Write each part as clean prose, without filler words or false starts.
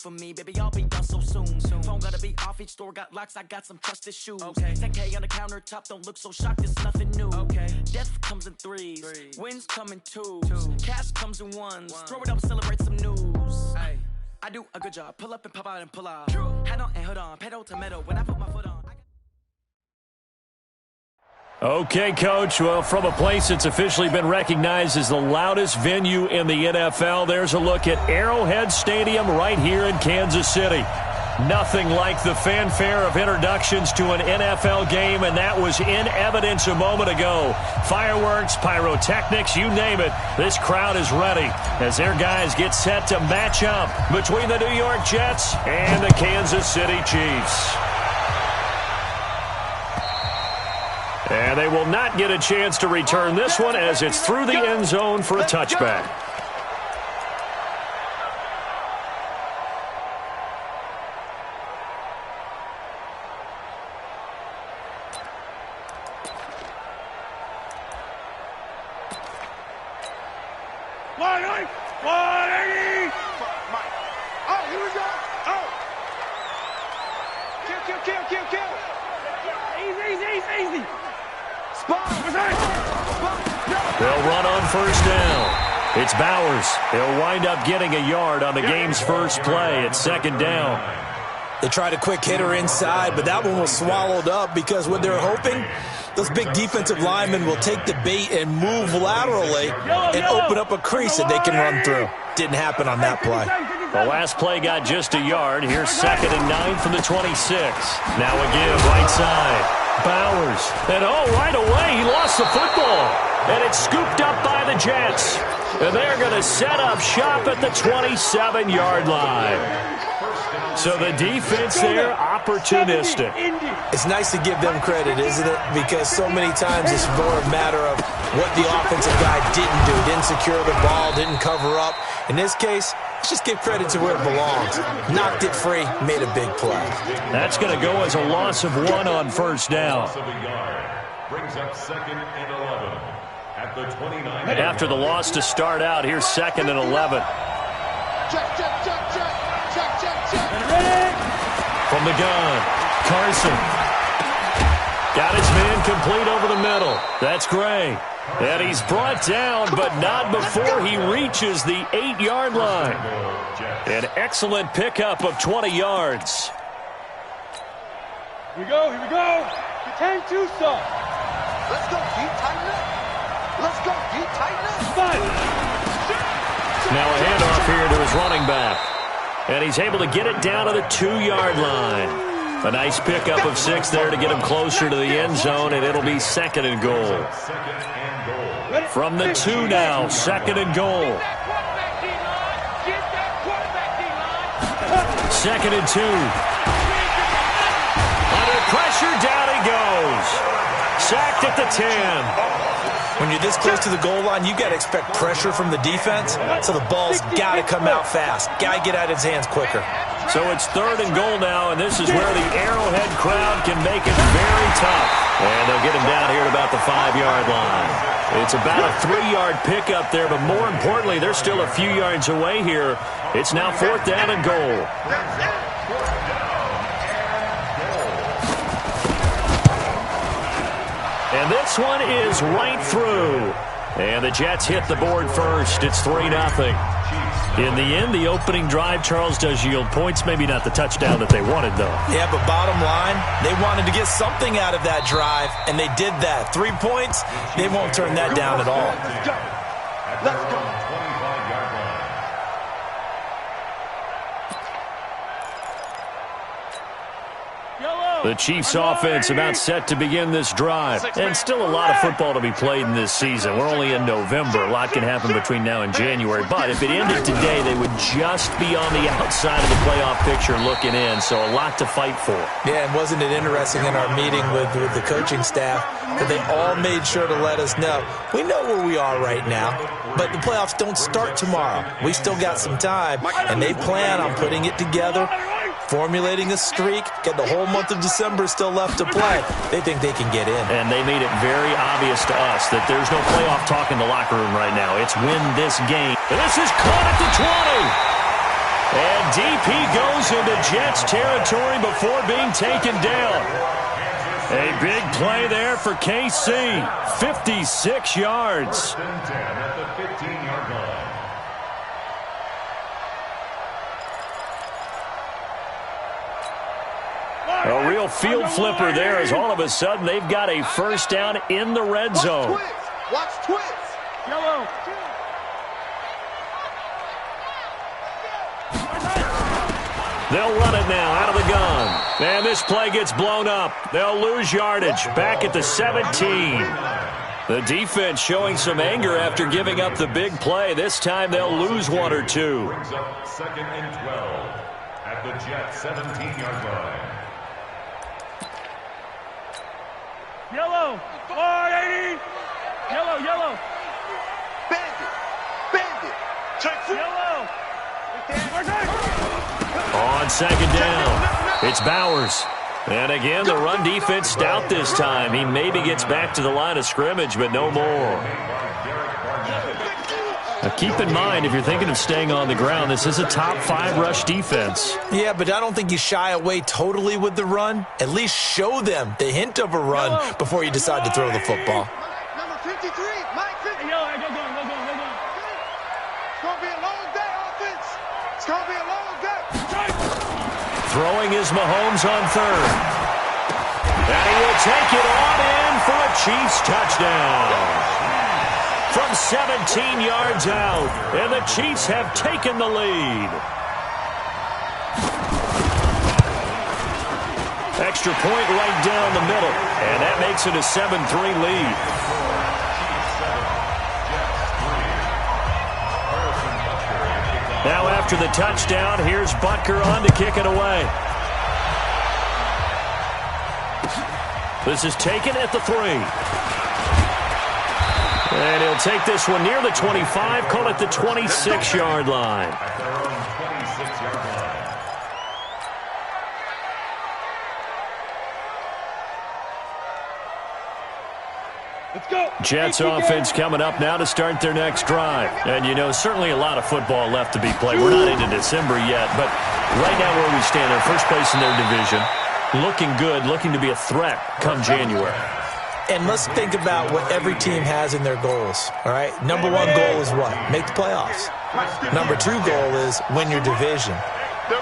for me, baby, I'll be done so soon. Phone gotta be off, each store got locks, I got some trusted shoes. 10K on the countertop, don't look so shocked, it's nothing new. Death comes in threes, wins come in twos, cash comes in ones. Throw it up, celebrate some news. I do a good job, pull up and pop out and pull out. Hat on and hood on, pedal to metal, when I put my foot on. Okay, Coach. Well, from a place that's officially been recognized as the loudest venue in the NFL, there's a look at Arrowhead Stadium right here in Kansas City. Nothing like the fanfare of introductions to an NFL game, and that was in evidence a moment ago. Fireworks, pyrotechnics, you name it. This crowd is ready as their guys get set to match up between the New York Jets and the Kansas City Chiefs. And they will not get a chance to return this one as it's through the end zone for a touchback. They'll run on first down. It's Bowers. He'll wind up getting a yard on the game's first play. It's second down. They tried a quick hitter inside, but that one was swallowed up because what they're hoping, those big defensive linemen will take the bait and move laterally and open up a crease that they can run through. Didn't happen on that play. The last play got just a yard. Here's 2nd and 9 from the 26. Now a give right side. Bowers. And right away he lost the football. And it's scooped up by the Jets. And they're going to set up shop at the 27-yard line. So the defense there, opportunistic. It's nice to give them credit, isn't it? Because so many times it's more a matter of what the offensive guy didn't do. Didn't secure the ball, didn't cover up. In this case, let's just give credit to where it belongs. Knocked it free, made a big play. That's going to go as a loss of 1 on first down. Brings up 2nd and 11 at the 29. After the loss to start out, here's 2nd and 11. From the gun, Carson. Got his man complete over the middle. That's Gray. And he's brought down, but not before he reaches the 8-yard line. An excellent pickup of 20 yards. Here we go. The 10-2 stuff. Let's go, deep, tighten up. Let's go, deep, tighten up. Now a handoff here to his running back. And he's able to get it down to the 2-yard line. A nice pickup of 6 there to get him closer to the end zone, and it'll be 2nd and goal. From the 2 now, 2nd and goal. 2nd and 2. Under pressure, down he goes. Sacked at the 10. When you're this close to the goal line, you got to expect pressure from the defense, so the ball's got to come out fast. Got to get out of his hands quicker. So it's 3rd and goal now, and this is where the Arrowhead crowd can make it very tough. And they'll get him down here at about the 5-yard line. It's about a 3-yard pickup there, but more importantly, they're still a few yards away here. It's now 4th down and goal. And this one is right through. And the Jets hit the board first. It's 3-0. In the end, the opening drive, Charles, does yield points. Maybe not the touchdown that they wanted, though. Yeah, but bottom line, they wanted to get something out of that drive, and they did that. 3 points, they won't turn that down at all. Let's go. The Chiefs offense about set to begin this drive. And still a lot of football to be played in this season. We're only in November. A lot can happen between now and January. But if it ended today, they would just be on the outside of the playoff picture looking in. So a lot to fight for. Yeah, and wasn't it interesting in our meeting with the coaching staff that they all made sure to let us know, we know where we are right now, but the playoffs don't start tomorrow. We still got some time, and they plan on putting it together, formulating a streak, got the whole month of December still left to play. They think they can get in. And they made it very obvious to us that there's no playoff talk in the locker room right now. It's win this game. This is caught at the 20. And deep he goes into Jets territory before being taken down. A big play there for KC. 56 yards. First and 10 at the 15-yard line. A real field flipper there as all of a sudden they've got a first down in the red zone. Watch twist. Yellow. They'll run it now out of the gun. And this play gets blown up. They'll lose yardage back at the 17. The defense showing some anger after giving up the big play. This time they'll lose one or two. Brings up second and 12 at the Jets 17-yard line. Yellow. 480. Yellow, yellow. Bandit. Check Yellow. On second down, it's Bowers. And again, the run defense stout this time. He maybe gets back to the line of scrimmage, but no more. Now keep in mind, if you're thinking of staying on the ground, this is a top 5 rush defense. Yeah, but I don't think you shy away totally with the run. At least show them the hint of a run before you decide to throw the football. Number 53, Mike 50. Yo, go. It's going to be a long day, offense. It's going to be a long day. Throwing is Mahomes on third. And he will take it on in for a Chiefs touchdown. From 17 yards out, and the Chiefs have taken the lead. Extra point right down the middle, and that makes it a 7-3 lead. Now after the touchdown, here's Butker on to kick it away. This is taken at the 3. And he'll take this one near the 25, call it the 26-yard line. At their own 26-yard line. Let's go. Jets offense coming up now to start their next drive. And, you know, certainly a lot of football left to be played. We're not into December yet, but right now where we stand, they're first place in their division. Looking good, looking to be a threat come January. And let's think about what every team has in their goals, all right? Number 1 goal is what? Make the playoffs. Number 2 goal is win your division.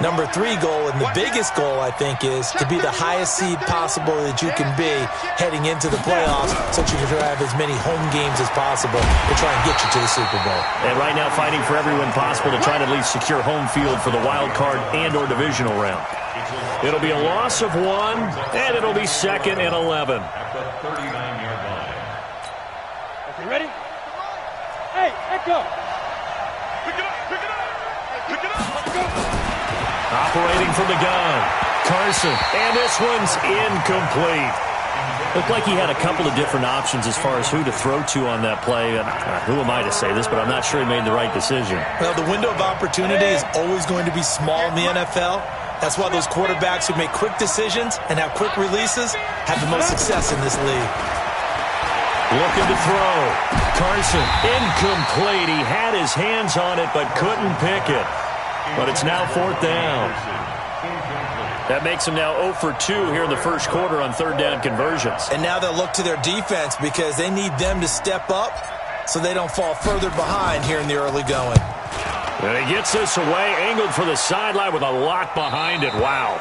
Number 3 goal, and the biggest goal, I think, is to be the highest seed possible that you can be heading into the playoffs so that you can have as many home games as possible to try and get you to the Super Bowl. And right now fighting for every win possible to try to at least secure home field for the wild card and or divisional round. It'll be a loss of 1, and it'll be 2nd and 11. At the 39-yard line. Okay, ready? Hey, Echo. Pick it up. Let's go. Operating from the gun, Carson, and this one's incomplete. Looked like he had a couple of different options as far as who to throw to on that play. And who am I to say this, but I'm not sure he made the right decision. Well, the window of opportunity is always going to be small in the NFL. That's why those quarterbacks who make quick decisions and have quick releases have the most success in this league. Looking to throw. Carson, incomplete. He had his hands on it but couldn't pick it. But it's now 4th down. That makes him now 0 for 2 here in the first quarter on 3rd down conversions. And now they'll look to their defense because they need them to step up so they don't fall further behind here in the early going. And he gets this away, angled for the sideline with a lock behind it. Wow.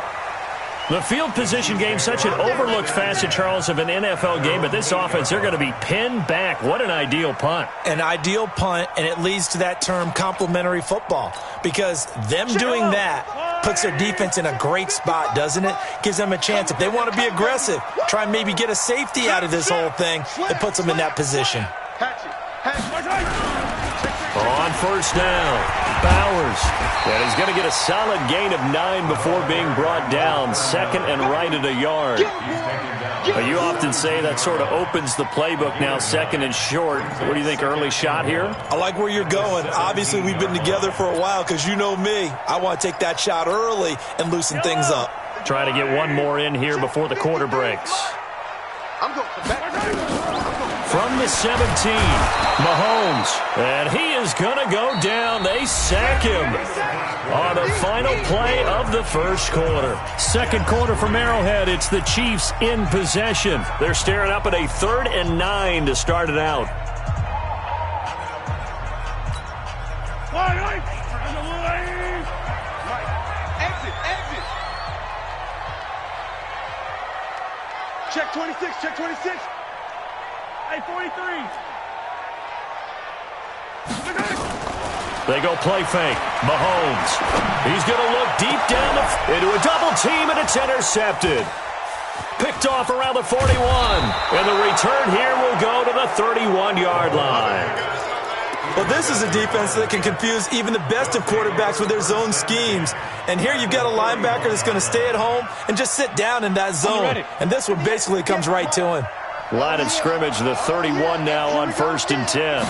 The field position game, such an overlooked facet, Charles, of an NFL game, but this offense, they're going to be pinned back. What an ideal punt. An ideal punt, and it leads to that term complementary football, because them doing that puts their defense in a great spot, doesn't it? Gives them a chance. If they want to be aggressive, try and maybe get a safety out of this whole thing, it puts them in that position. On first down, Bowers. And he's going to get a solid gain of 9 before being brought down. 2nd and right at a yard. You often say that sort of opens the playbook now, 2nd and short. What do you think, early shot here? I like where you're going. Obviously, we've been together for a while because you know me. I want to take that shot early and loosen things up. Try to get one more in here before the quarter breaks. I'm going to back. From the 17, Mahomes, and he is going to go down. They sack him on the final play of the first quarter. Second quarter from Arrowhead. It's the Chiefs in possession. They're staring up at a 3rd and 9 to start it out. Exit. Check 26, check 26. Hey, 43. They go play fake. Mahomes. He's going to look deep down into a double team, and it's intercepted. Picked off around the 41. And the return here will go to the 31-yard line. Well, this is a defense that can confuse even the best of quarterbacks with their zone schemes. And here you've got a linebacker that's going to stay at home and just sit down in that zone. And this one basically comes right to him. Line of scrimmage, the 31 now on 1st and 10.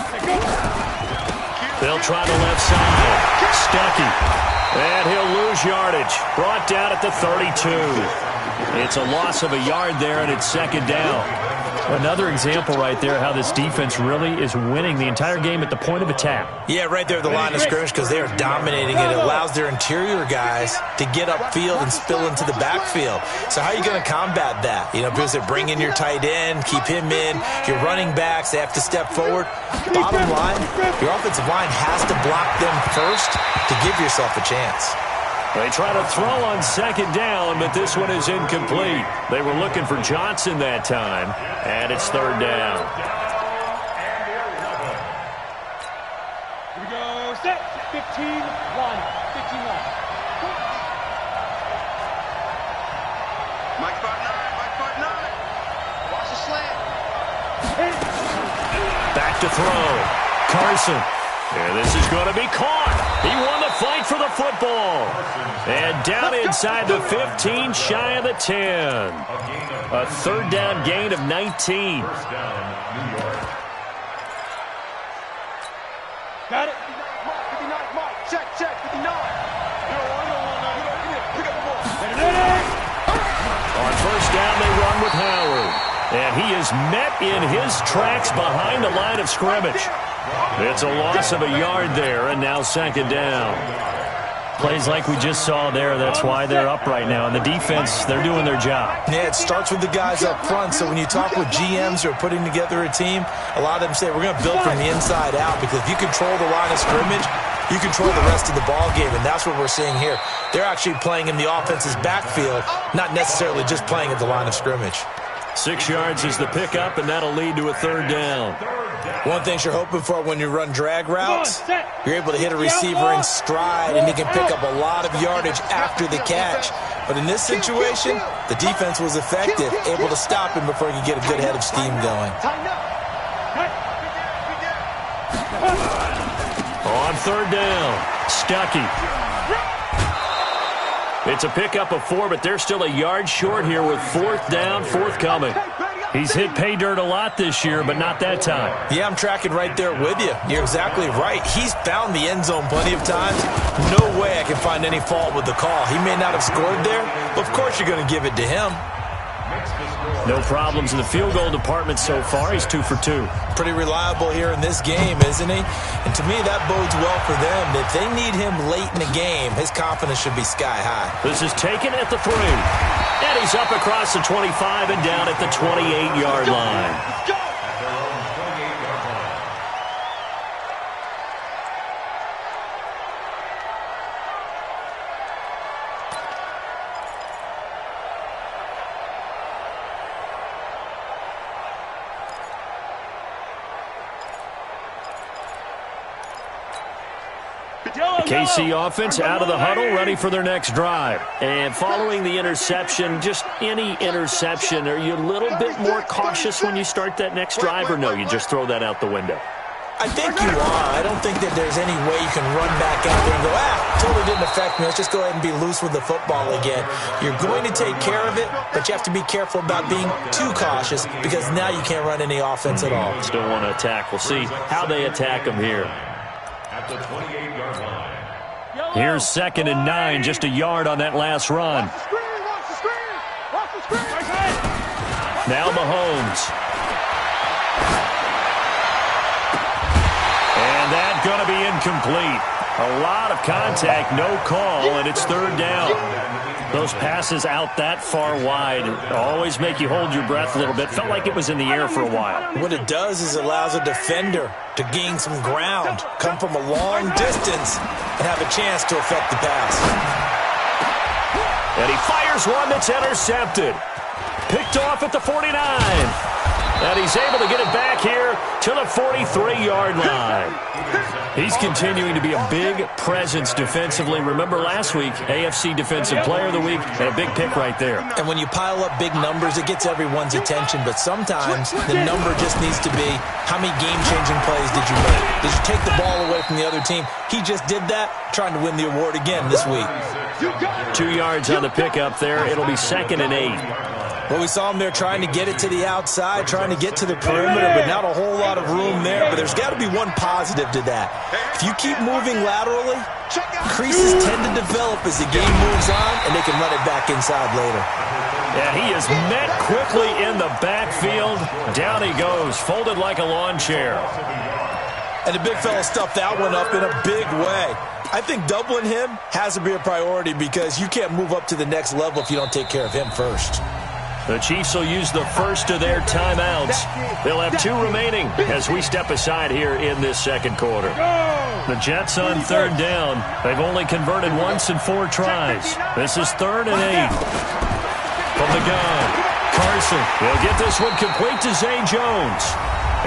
They'll try the left side. Stuckey. And he'll lose yardage. Brought down at the 32. It's a loss of a yard there, and it's 2nd down. Another example right there how this defense really is winning the entire game at the point of attack. Yeah, right there at the line of scrimmage because they are dominating it. It allows their interior guys to get upfield and spill into the backfield. So how are you going to combat that? You know, because they bring in your tight end, keep him in. Your running backs, they have to step forward. Bottom line, your offensive line has to block them first to give yourself a chance. They try to throw on 2nd down, but this one is incomplete. They were looking for Johnson that time, and it's 3rd down. Here we go, set, 15 line, 15 line. Mike 5'9", watch the slant. Back to throw. Carson. And this is going to be caught. He won the fight for the football. And down inside the 15, shy of the 10. A 3rd down gain of 19. Got it. 59, Mike, check, 59. On 1st down, they run with Howard. And he is met in his tracks behind the line of scrimmage. It's a loss of a yard there, and now 2nd down. Plays like we just saw there, that's why they're up right now. And the defense, they're doing their job. Yeah, it starts with the guys up front. So when you talk with GMs who are putting together a team, a lot of them say, we're going to build from the inside out. Because if you control the line of scrimmage, you control the rest of the ball game. And that's what we're seeing here. They're actually playing in the offense's backfield, not necessarily just playing at the line of scrimmage. 6 yards is the pickup, and that'll lead to a 3rd down. One thing you're hoping for when you run drag routes, you're able to hit a receiver in stride, and he can pick up a lot of yardage after the catch. But in this situation, the defense was effective, able to stop him before he could get a good head of steam going. On 3rd down, Stuckey. It's a pickup of 4, but they're still a yard short here with 4th down, forthcoming. He's hit pay dirt a lot this year, but not that time. Yeah, I'm tracking right there with you. You're exactly right. He's found the end zone plenty of times. No way I can find any fault with the call. He may not have scored there, but of course you're going to give it to him. No problems in the field goal department so far. He's 2 for 2. Pretty reliable here in this game, isn't he? And to me, that bodes well for them. If they need him late in the game, his confidence should be sky high. This is taken at the 3. And he's up across the 25 and down at the 28-yard line. KC offense out of the huddle, ready for their next drive. And following the interception, just any interception, are you a little bit more cautious when you start that next drive, or no, you just throw that out the window? I think you are. I don't think that there's any way you can run back out there and go, totally didn't affect me. Let's just go ahead and be loose with the football again. You're going to take care of it, but you have to be careful about being too cautious because now you can't run any offense at all. Still want to attack. We'll see how they attack them here. At the 28-yard line. Here's 2nd and 9, just a yard on that last run. Now Mahomes. going to be incomplete. A lot of contact, no call, and it's third down. Those passes out that far wide always make you hold your breath a little bit. Felt like it was in the air for a while. What it does is it allows a defender to gain some ground, come from a long distance, and have a chance to affect the pass. And he fires one that's intercepted. Picked off at the 49. And he's able to get it back here to the 43-yard line. He's continuing to be a big presence defensively. Remember last week, AFC Defensive Player of the Week, and a big pick right there. And when you pile up big numbers, it gets everyone's attention. But sometimes the number just needs to be, how many game-changing plays did you make? Did you take the ball away from the other team? He just did that, trying to win the award again this week. 2 yards on the pickup there. It'll be 2nd and 8. Well, we saw him there trying to get it to the outside, trying to get to the perimeter, but not a whole lot of room there. But there's got to be one positive to that. If you keep moving laterally, creases tend to develop as the game moves on, and they can run it back inside later. Yeah, he is met quickly in the backfield. Down he goes, folded like a lawn chair. And the big fella stuffed that one up in a big way. I think doubling him has to be a priority because you can't move up to the next level if you don't take care of him first. The Chiefs will use the first of their timeouts. They'll have 2 remaining as we step aside here in this second quarter. The Jets on third down. They've only converted once in 4 tries. This is 3rd and 8. From the gun, Carson. He'll get this one complete to Zay Jones.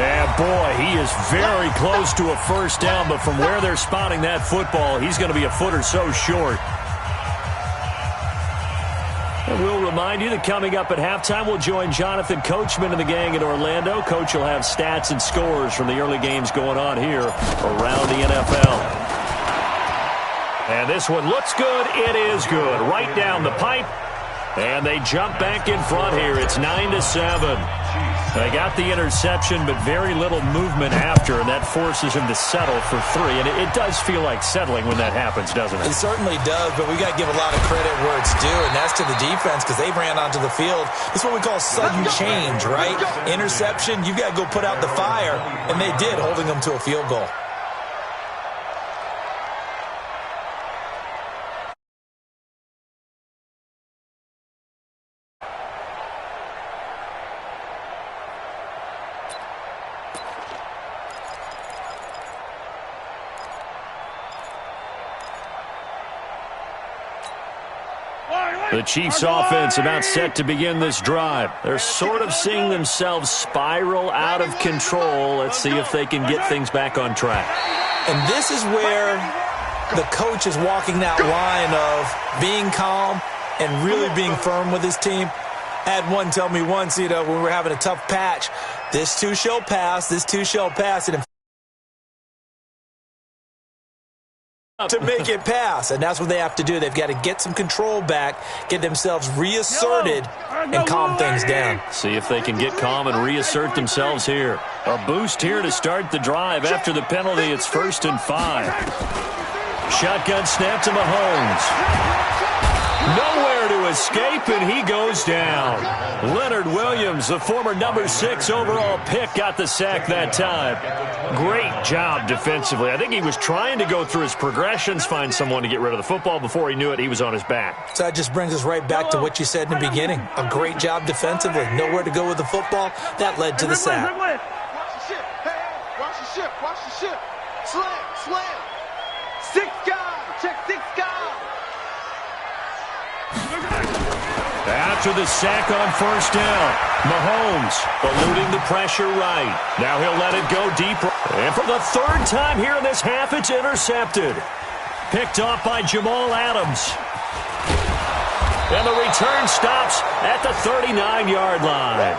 And boy, he is very close to a first down, but from where they're spotting that football, he's going to be a foot or so short. And we'll remind you that coming up at halftime, we'll join Jonathan Coachman and the gang in Orlando. Coach will have stats and scores from the early games going on here around the NFL. And this one looks good. It is good. Right down the pipe. And they jump back in front here. It's 9-7. They got the interception, but very little movement after, and that forces him to settle for 3. And it does feel like settling when that happens, doesn't it? It certainly does, but we got to give a lot of credit where it's due, and that's to the defense because they ran onto the field. It's what we call sudden change, right? Interception, you got to go put out the fire, and they did, holding them to a field goal. The Chiefs offense about set to begin this drive. They're sort of seeing themselves spiral out of control. Let's see if they can get things back on track. And this is where the coach is walking that line of being calm and really being firm with his team. I had one tell me once, when we were having a tough patch, this too shall pass, this too shall pass. And to make it pass, and that's what they have to do. They've got to get some control back, get themselves reasserted, and calm things down. See if they can get calm and reassert themselves here. A boost here to start the drive. After the penalty, it's 1st and 5. Shotgun snap to Mahomes. Nowhere to escape, and he goes down. Leonard Williams, the former number 6 overall pick, got the sack that time. Great job defensively. I think he was trying to go through his progressions, find someone to get rid of the football. Before he knew it, he was on his back. So that just brings us right back to what you said in the beginning. A great job defensively. Nowhere to go with the football. That led to the sack. Watch the ship. Hey, watch the ship. Watch the ship. Slam, slam. 6 guys. Check 6 guys. After the sack on 1st down, Mahomes eluding the pressure right. Now he'll let it go deep. And for the 3rd time here in this half, it's intercepted. Picked off by Jamal Adams. And the return stops at the 39-yard line.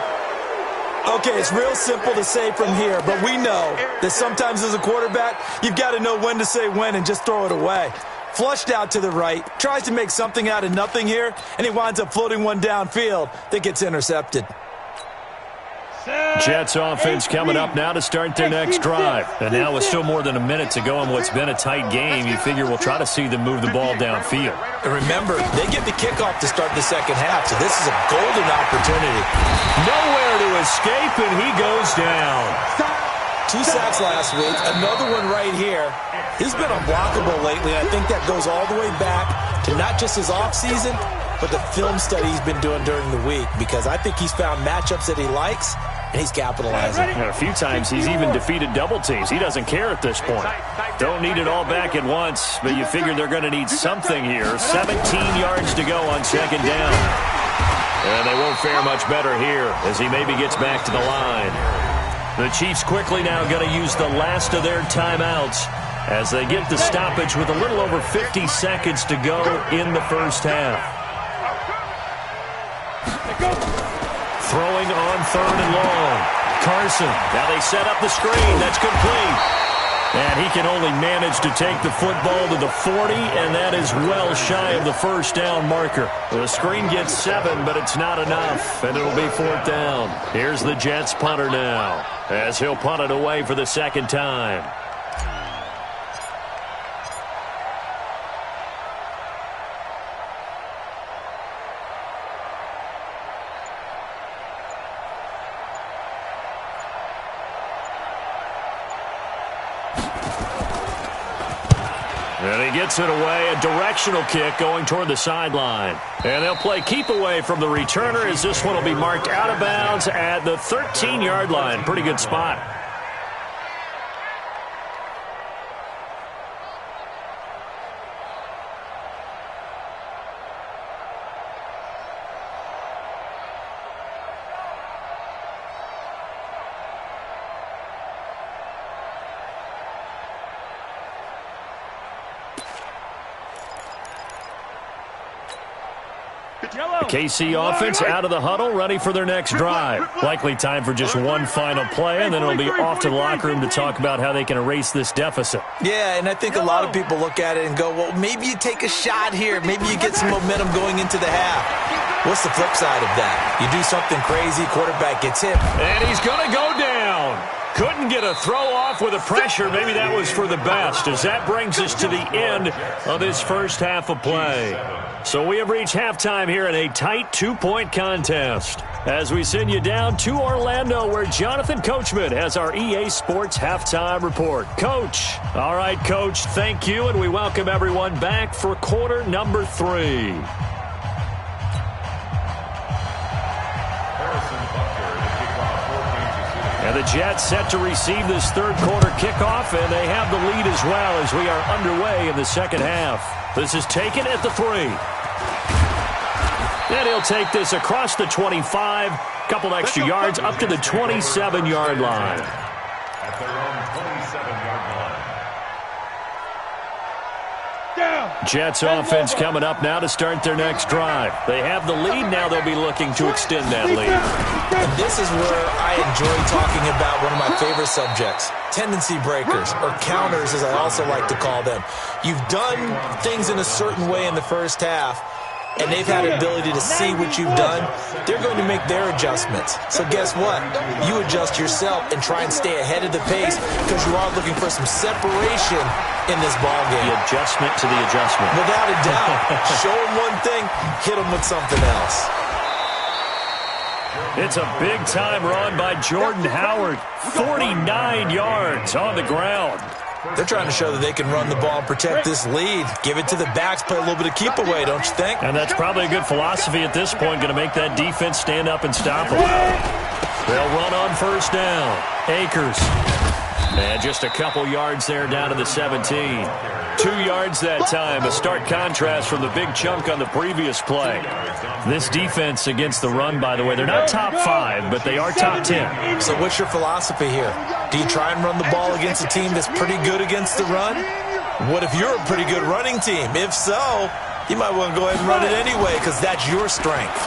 Okay, it's real simple to say from here, but we know that sometimes as a quarterback, you've got to know when to say when and just throw it away. Flushed out to the right, tries to make something out of nothing here, and he winds up floating one downfield that gets intercepted. Jets offense coming up now to start their next drive. And now with still more than a minute to go in what's been a tight game, you figure we'll try to see them move the ball downfield. And remember, they get the kickoff to start the second half, so this is a golden opportunity. Nowhere to escape, and he goes down. 2 sacks last week, another one right here. He's been unblockable lately. I think that goes all the way back to not just his offseason, but the film study he's been doing during the week, because I think he's found matchups that he likes, and he's capitalizing. And a few times he's even defeated double teams. He doesn't care at this point. Don't need it all back at once, but you figure they're going to need something here. 17 yards to go on second down. And they won't fare much better here as he maybe gets back to the line. The Chiefs quickly now going to use the last of their timeouts as they get the stoppage with a little over 50 seconds to go in the first half. Throwing on 3rd and long. Carson. Now they set up the screen. That's complete. And he can only manage to take the football to the 40, and that is well shy of the first down marker. The screen gets 7, but it's not enough, and it'll be 4th down. Here's the Jets punter now, as he'll punt it away for the second time. And he gets it away, a directional kick going toward the sideline. And they'll play keep away from the returner as this one will be marked out of bounds at the 13-yard line. Pretty good spot. The KC offense out of the huddle, ready for their next drive. Likely time for just one final play, and then it'll be off to the locker room to talk about how they can erase this deficit. Yeah, and I think a lot of people look at it and go, well, maybe you take a shot here. Maybe you get some momentum going into the half. What's the flip side of that? You do something crazy, quarterback gets hit. And he's going to go down. Couldn't get a throw off with the pressure. Maybe that was for the best, as that brings us to the end of this first half of play. So we have reached halftime here in a tight 2-point contest, as we send you down to Orlando, where Jonathan Coachman has our EA Sports halftime report. Coach. All right, Coach, thank you, and we welcome everyone back for quarter number 3. And the Jets set to receive this third quarter kickoff, and they have the lead as well as we are underway in the second half. This is taken at the 3. And he'll take this across the 25, couple extra yards up to the 27-yard line. At their own 27-yard line. Jets offense coming up now to start their next drive. They have the lead. Now they'll be looking to extend that lead. And this is where I enjoy talking about one of my favorite subjects, tendency breakers, or counters as I also like to call them. You've done things in a certain way in the first half, and they've had an ability to see what you've done. They're going to make their adjustments. So guess what? You adjust yourself and try and stay ahead of the pace, because you are looking for some separation in this ballgame. The adjustment to the adjustment. Without a doubt. Show them one thing, hit them with something else. It's a big-time run by Jordan Howard. 49 yards on the ground. They're trying to show that they can run the ball and protect this lead. Give it to the backs, play a little bit of keep away, don't you think? And that's probably a good philosophy at this point, going to make that defense stand up and stop them. They'll run on first down. Akers. And just a couple yards there down to the 17. 2 yards that time. A stark contrast from the big chunk on the previous play. This defense against the run, by the way, they're not top 5, but they are top 10. So what's your philosophy here? Do you try and run the ball against a team that's pretty good against the run? What if you're a pretty good running team? If so, you might want to go ahead and run it anyway, because that's your strength.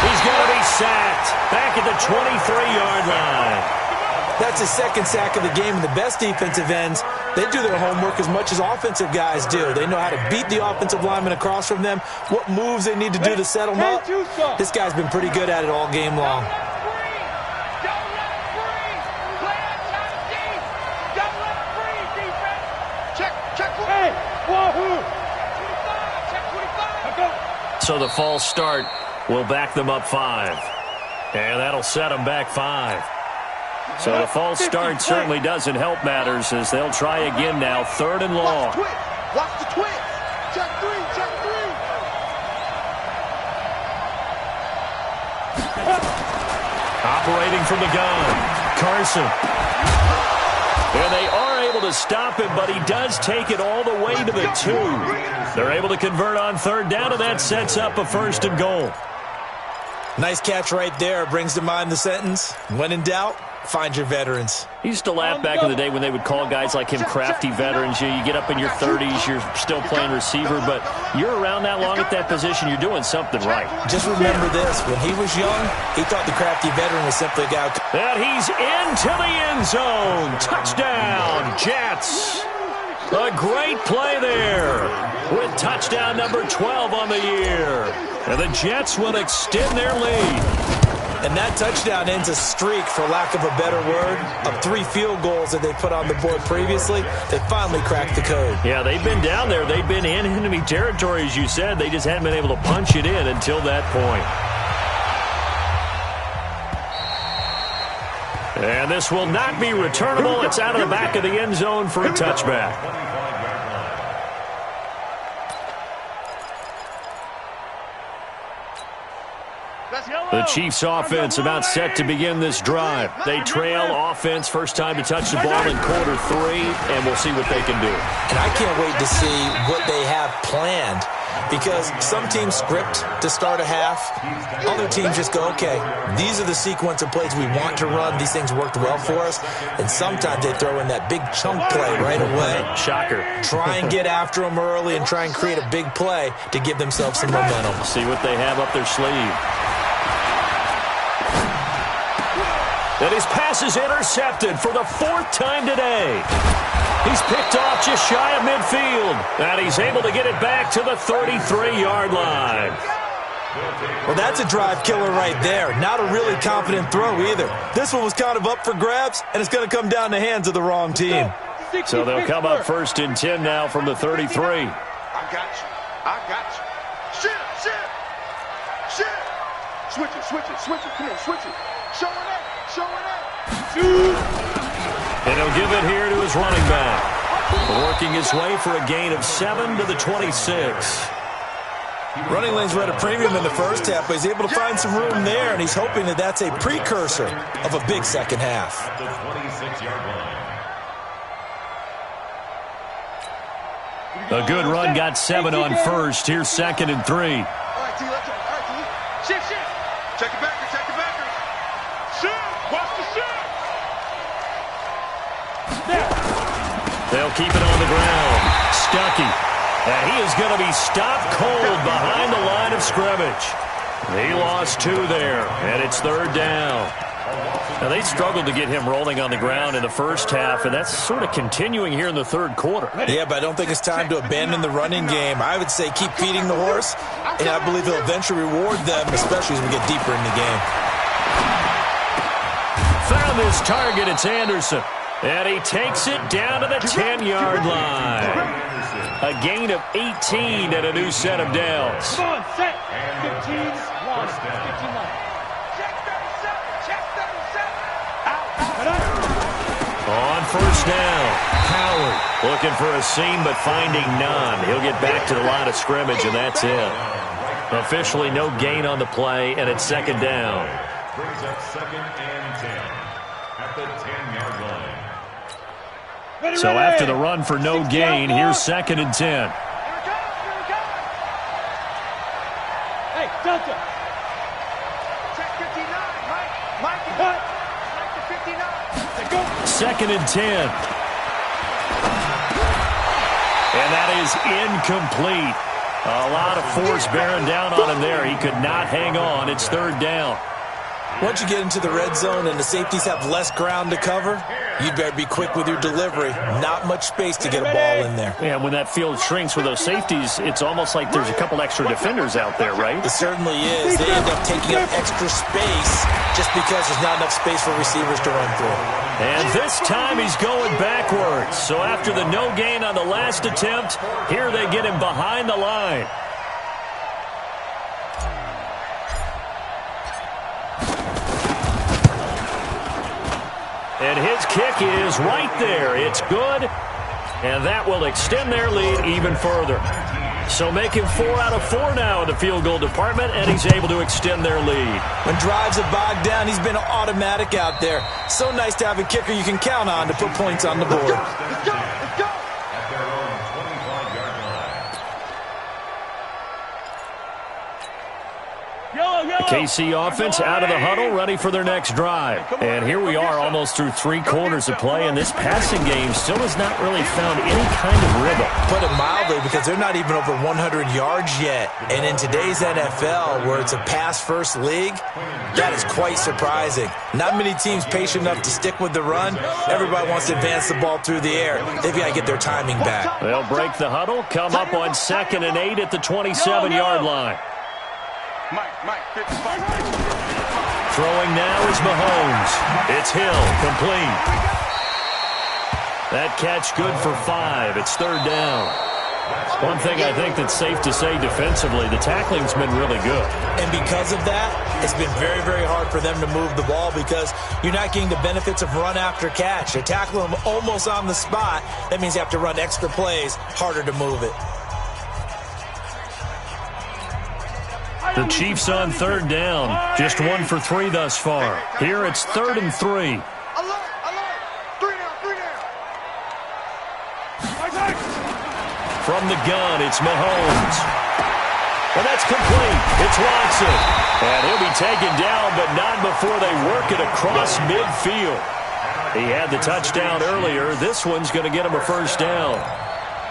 He's going to be sacked back at the 23-yard line. That's his second sack of the game, and the best defensive ends, they do their homework as much as offensive guys do. They know how to beat the offensive lineman across from them, what moves they need to do to set them up. This guy's been pretty good at it all game long. So the false start will back them up 5. And that'll set them back 5. So the false start certainly doesn't help matters as they'll try again now, 3rd and long. Watch the twist. Check 3, check 3. Operating from the gun, Carson. And they are able to stop him, but he does take it all the way to the 2. They're able to convert on 3rd down, and that sets up a 1st and goal. Nice catch right there. Brings to mind the sentence, when in doubt, find your veterans. He used to laugh back in the day when they would call guys like him crafty veterans. You get up in your 30s, you're still playing receiver, but you're around that long at that position, you're doing something right. Just remember this, when he was young, he thought the crafty veteran was simply a guy. And he's into the end zone. Touchdown, Jets. A great play there with touchdown number 12 on the year. And the Jets will extend their lead. And that touchdown ends a streak, for lack of a better word, of 3 field goals that they put on the board previously. They finally cracked the code. Yeah, they've been down there. They've been in enemy territory, as you said. They just hadn't been able to punch it in until that point. And this will not be returnable. It's out of the back of the end zone for a touchback. The Chiefs offense about set to begin this drive. They trail offense, first time to touch the ball in quarter 3, and we'll see what they can do. And I can't wait to see what they have planned, because some teams script to start a half. Other teams just go, okay, these are the sequence of plays we want to run. These things worked well for us. And sometimes they throw in that big chunk play right away. Shocker. Try and get after them early and try and create a big play to give themselves some momentum. See what they have up their sleeve. And his pass is intercepted for the 4th time today. He's picked off just shy of midfield. And he's able to get it back to the 33-yard line. Well, that's a drive killer right there. Not a really confident throw either. This one was kind of up for grabs, and it's going to come down the hands of the wrong team. So they'll come up 1st and 10 now from the 33. I got you. I got you. Shit. Switch it. Come on, switch it. Show it up. And he'll give it here to his running back. Working his way for a gain of 7 to the 26. Running lanes were at a premium in the first half, but he's able to find some room there, and he's hoping that that's a precursor of a big second half. The 26-yard line. A good run got 7 on 1st. Here's 2nd and 3. All right, T, let's go. Shift. Check it back. Watch the shift. They'll keep it on the ground. Stuckey. And he is going to be stopped cold behind the line of scrimmage. He lost 2 there, and it's 3rd down. Now, they struggled to get him rolling on the ground in the first half, and that's sort of continuing here in the 3rd quarter. Yeah, but I don't think it's time to abandon the running game. I would say keep feeding the horse, and I believe he'll eventually reward them, especially as we get deeper in the game. Found his target, it's Anderson. And he takes it down to the 10-yard line. A gain of 18 and a new set of downs. Come on, set. 15 line. 15 line. Check 37. On 1st down, Howard looking for a seam but finding none. He'll get back to the line of scrimmage, and that's it. Officially no gain on the play, and it's 2nd down. Brings up 2nd and 10 at the 10-yard line. So after the run for no gain, here's 2nd and 10. Hey, Delta. Check 59, Mike cut. Mike to 59. 2nd and 10. And that is incomplete. A lot of force bearing down on him there. He could not hang on. It's 3rd down. Once you get into the red zone and the safeties have less ground to cover, you'd better be quick with your delivery. Not much space to get a ball in there. Yeah, when that field shrinks with those safeties, it's almost like there's a couple extra defenders out there, right? It certainly is. They end up taking up extra space just because there's not enough space for receivers to run through. And this time he's going backwards. So after the no gain on the last attempt, here they get him behind the line. And his kick is right there. It's good, and that will extend their lead even further. So making 4 out of 4 now in the field goal department, and he's able to extend their lead. When drives are bogged down, he's been automatic out there. So nice to have a kicker you can count on to put points on the board. Let's go. Let's go. At their own 25-yard line. The KC offense out of the huddle, ready for their next drive. And here we are almost through 3 quarters of play, and this passing game still has not really found any kind of rhythm. Put it mildly, because they're not even over 100 yards yet. And in today's NFL, where it's a pass-first league, that is quite surprising. Not many teams patient enough to stick with the run. Everybody wants to advance the ball through the air. They've got to get their timing back. They'll break the huddle, come up on 2nd and 8 at the 27-yard line. Mike, 55. Throwing now is Mahomes. It's Hill, complete. That catch good for 5. It's 3rd down. One thing I think that's safe to say defensively, the tackling's been really good. And because of that, it's been very, very hard for them to move the ball because you're not getting the benefits of run after catch. You're tackling them almost on the spot. That means you have to run extra plays, harder to move it. The Chiefs on 3rd down. Just 1 for 3 thus far. Here it's 3rd and 3. Alert. 3 down. From the gun, it's Mahomes. And that's complete. It's Watson. And he'll be taken down, but not before they work it across midfield. He had the touchdown earlier. This one's going to get him a 1st down.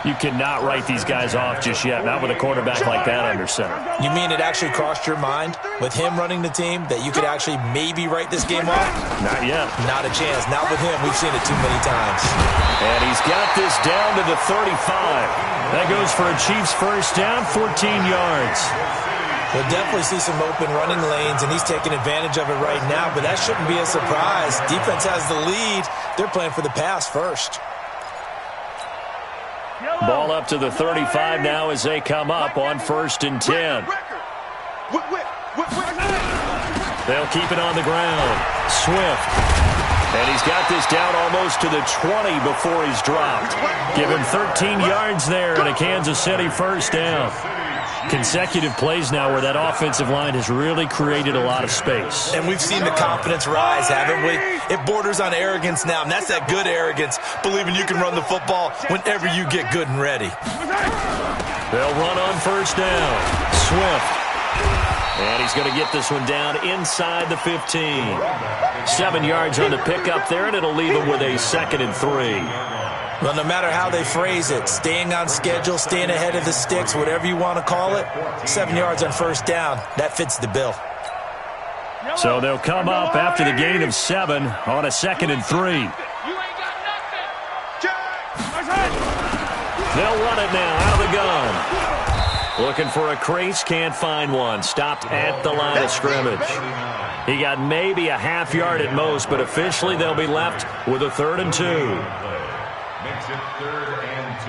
You cannot write these guys off just yet, not with a quarterback like that under center. You mean it actually crossed your mind with him running the team that you could actually maybe write this game off? Not yet. Not a chance. Not with him. We've seen it too many times. And he's got this down to the 35. That goes for a Chiefs 1st down, 14 yards. We'll definitely see some open running lanes, and he's taking advantage of it right now, but that shouldn't be a surprise. Defense has the lead. They're playing for the pass first. Ball up to the 35 now as they come up on 1st and 10. They'll keep it on the ground. Swift. And he's got this down almost to the 20 before he's dropped. Give him 13 yards there and a Kansas City 1st down. Consecutive plays now where that offensive line has really created a lot of space. And we've seen the confidence rise, haven't we? It borders on arrogance now, and that's that good arrogance, believing you can run the football whenever you get good and ready. They'll run on 1st down. Swift. And he's going to get this one down inside the 15. 7 yards on the pickup there, and it'll leave him with a 2nd and 3. Well, no matter how they phrase it, staying on schedule, staying ahead of the sticks, whatever you want to call it, 7 yards on 1st down, that fits the bill. So they'll come up after the gain of 7 on a 2nd and 3. They'll run it now out of the gun. Looking for a crease, can't find one. Stopped at the line of scrimmage. He got maybe a half yard at most, but officially they'll be left with a 3rd and 2. Makes it 3rd and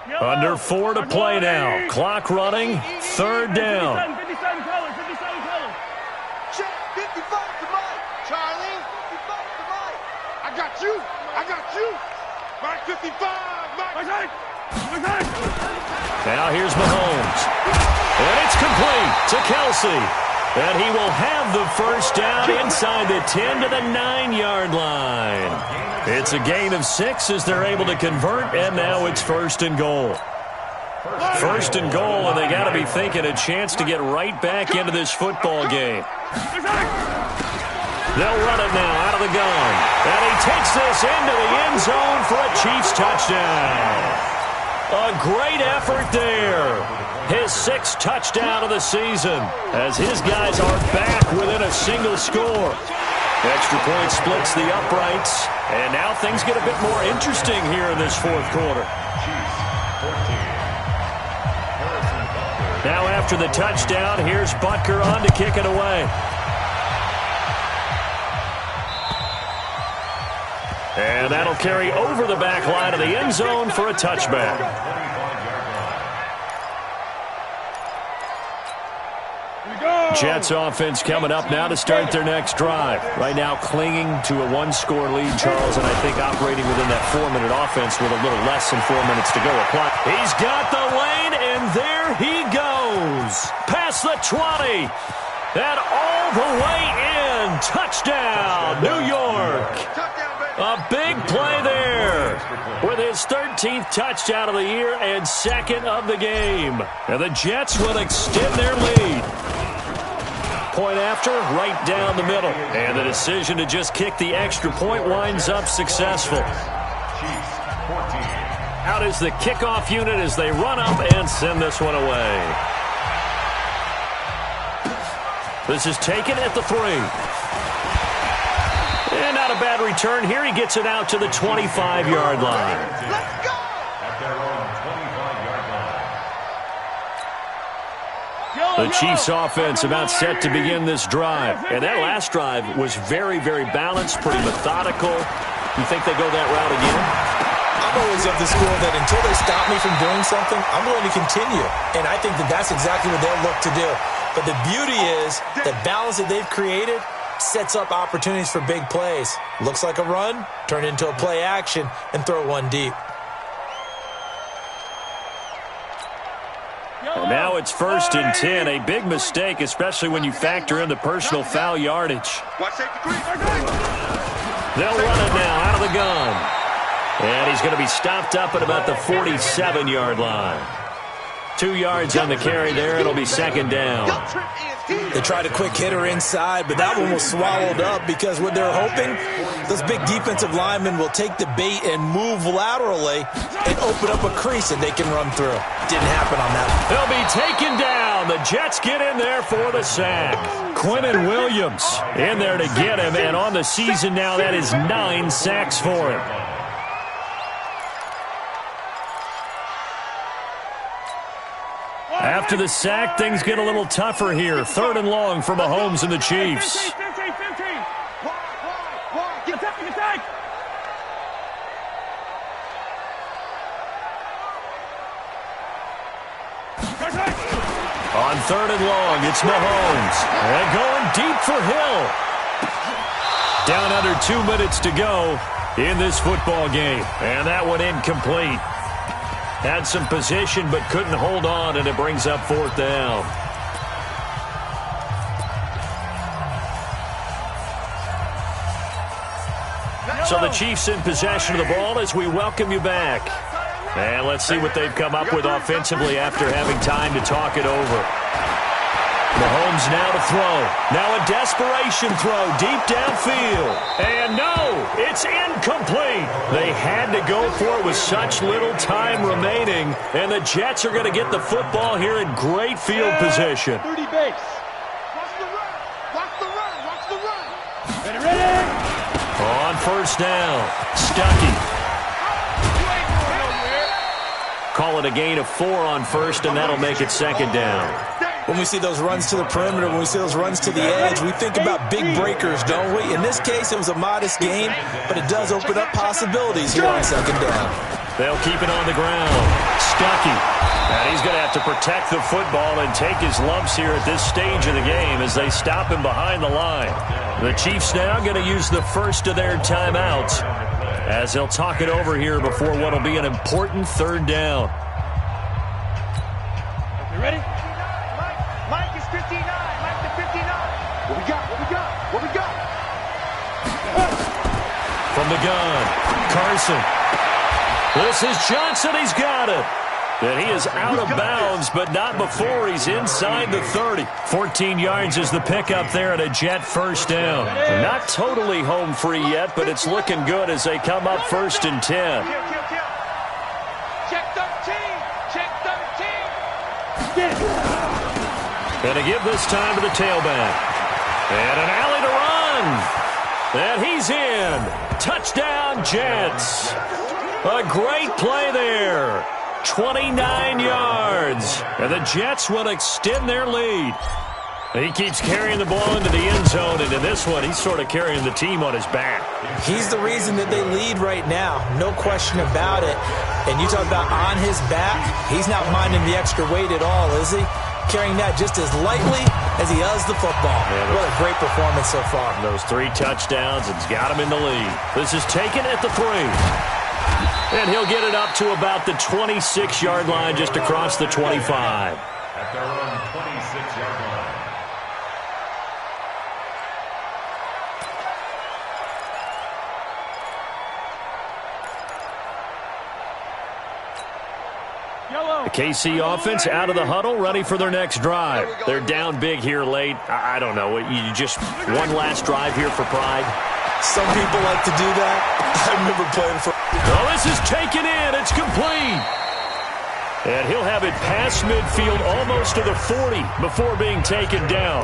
2. Under 4 to play now. Clock running. 3rd down. 57 Check, 55 to Mike. Charlie, 55 to Mike. I got you. Mike, 55. Mike. Now here's Mahomes. And it's complete to Kelsey. And he will have the 1st down inside the 10 to the 9-yard line. It's a gain of 6 as they're able to convert, and now it's 1st and goal. 1st and goal, and they got to be thinking a chance to get right back into this football game. They'll run it now out of the gun. And he takes this into the end zone for a Chiefs touchdown. A great effort there. His 6th touchdown of the season as his guys are back within a single score. Extra point splits the uprights, and now things get a bit more interesting here in this 4th quarter. Now after the touchdown, here's Butker on to kick it away. And that'll carry over the back line of the end zone for a touchback. Here we go. Jets offense coming up now to start their next drive. Right now clinging to a one-score lead, Charles, and I think operating within that 4-minute offense with a little less than 4 minutes to go. He's got the lane, and there he goes. Past the 20. And all the way in. Touchdown, New York. A big play there with his 13th touchdown of the year and second of the game. And the Jets will extend their lead. Point after, right down the middle. And the decision to just kick the extra point winds up successful. Out is the kickoff unit as they run up and send this one away. This is taken at the 3. And not a bad return here. He gets it out to the 25-yard line. Let's go! At their own 25-yard line. The Chiefs offense about set to begin this drive. And that last drive was very, very balanced, pretty methodical. You think they go that route again? I'm always of the school that until they stop me from doing something, I'm going to continue. And I think that that's exactly what they'll look to do. But the beauty is the balance that they've created sets up opportunities for big plays. Looks like a run, turn into a play action, and throw one deep. And now it's 1st and 10. A big mistake, especially when you factor in the personal foul yardage. They'll run it now out of the gun. And he's going to be stopped up at about the 47-yard line. 2 yards on the carry there. It'll be second down. They tried a quick hitter inside, but that one was swallowed up because what they're hoping, those big defensive linemen will take the bait and move laterally and open up a crease that they can run through. Didn't happen on that. They'll be taken down. The Jets get in there for the sack. Quinnen Williams in there to get him, and on the season now, that is 9 sacks for him. After the sack, things get a little tougher here. 3rd and long for Mahomes and the Chiefs. 15. Attack. On 3rd and long, it's Mahomes. And going deep for Hill. Down under 2 minutes to go in this football game. And that one incomplete. Had some position but couldn't hold on, and it brings up 4th down. So the Chiefs in possession of the ball as we welcome you back. And let's see what they've come up with offensively after having time to talk it over. Mahomes now to throw. Now a desperation throw deep downfield. And no, it's incomplete. They had to go for it with such little time remaining. And the Jets are going to get the football here in great field position. 30 base. Watch the run. Watch the run. Watch the run. Ready. On 1st down, Stuckey. Call it a gain of 4 on 1st, and that'll make it 2nd down. When we see those runs to the perimeter, when we see those runs to the edge, we think about big breakers, don't we? In this case, it was a modest gain, but it does open up possibilities here on 2nd down. They'll keep it on the ground. Stuckey. And he's going to have to protect the football and take his lumps here at this stage of the game as they stop him behind the line. The Chiefs now going to use the first of their timeouts as they'll talk it over here before what will be an important 3rd down. You ready? Mike is 59. Mike the 59. What we got? From the gun, Carson. This is Johnson. He's got it. And he is out of bounds, but not before he's inside the 30. 14 yards is the pickup there at a Jet 1st down. Not totally home free yet, but it's looking good as they come up 1st and 10. Kill. Check 13. Check 13. And to give this time to the tailback. And an alley to run. And he's in. Touchdown, Jets. A great play there. 29 yards. And the Jets will extend their lead. He keeps carrying the ball into the end zone, and in this one, he's sort of carrying the team on his back. He's the reason that they lead right now. No question about it. And you talk about on his back, he's not minding the extra weight at all, is he? carrying that just as lightly as he does the football. Yeah, what a great performance so far. Those 3 touchdowns, it's got him in the lead. This is taken at the 3. And he'll get it up to about the 26-yard line, just across the 25. At their own 26-yard line. The KC offense out of the huddle, ready for their next drive. They're down big here late. I don't know. You just one last drive here for pride. Some people like to do that. I remember playing for... Oh, this is taken in. It's complete. And he'll have it past midfield almost to the 40 before being taken down.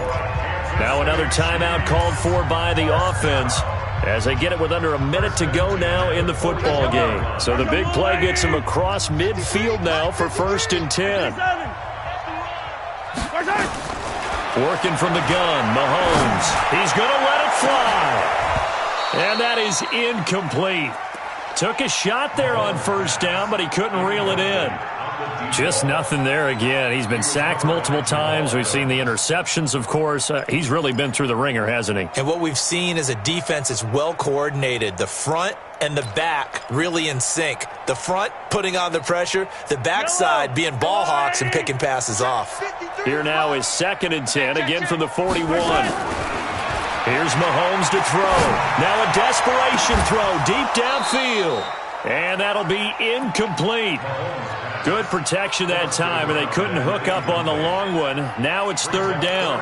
Now another timeout called for by the offense as they get it with under a minute to go now in the football game. So the big play gets him across midfield now for 1st and 10. Working from the gun, Mahomes. He's going to let it fly. And that is incomplete. Took a shot there on 1st down, but he couldn't reel it in. Just nothing there again. He's been sacked multiple times. We've seen the interceptions, of course. He's really been through the ringer, hasn't he? And what we've seen is a defense that's well coordinated. The front and the back really in sync. The front putting on the pressure, the backside being ball hawks and picking passes off. Here now is 2nd and 10, again from the 41. Here's Mahomes to throw. Now a desperation throw deep downfield. And that'll be incomplete. Good protection that time, and they couldn't hook up on the long one. Now it's 3rd down.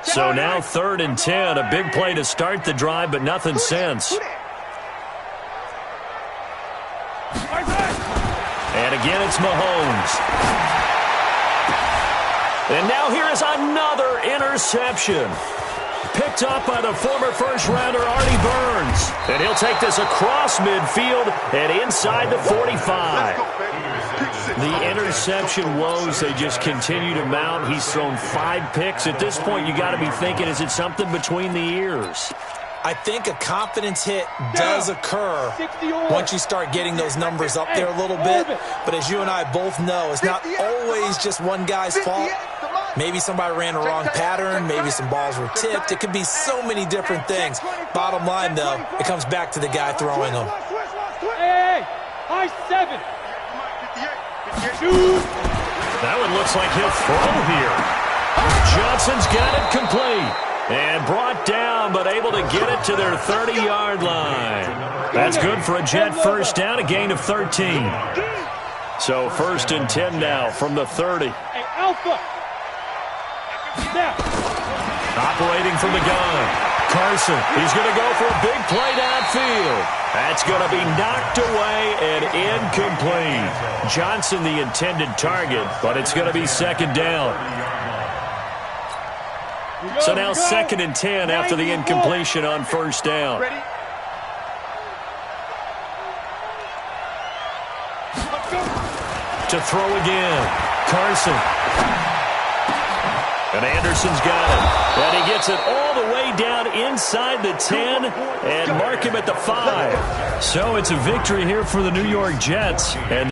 So now 3rd and 10. A big play to start the drive, but nothing since. And again, it's Mahomes. And now here is another interception. Picked up by the former first-rounder Artie Burns. And he'll take this across midfield and inside the 45. The interception woes, they just continue to mount. He's thrown 5 picks. At this point, you got to be thinking, is it something between the ears? I think a confidence hit does occur once you start getting those numbers up there a little bit. But as you and I both know, it's not always just one guy's fault. Maybe somebody ran a wrong pattern. Maybe some balls were tipped. It could be so many different things. Bottom line, though, it comes back to the guy throwing them. Hey, high 7. That one looks like he'll throw here. Johnson's got it complete. And brought down, but able to get it to their 30-yard line. That's good for a Jet 1st down, a gain of 13. So 1st and 10 now from the 30. Hey, Alpha. Now. Operating from the gun. Carson, he's going to go for a big play downfield. That's going to be knocked away and incomplete. Johnson the intended target, but it's going to be 2nd down. So now 2nd and 10 after the incompletion on 1st down. To throw again. Carson. And Anderson's got it. And he gets it all the way down inside the 10 and mark him at the 5. So it's a victory here for the New York Jets. And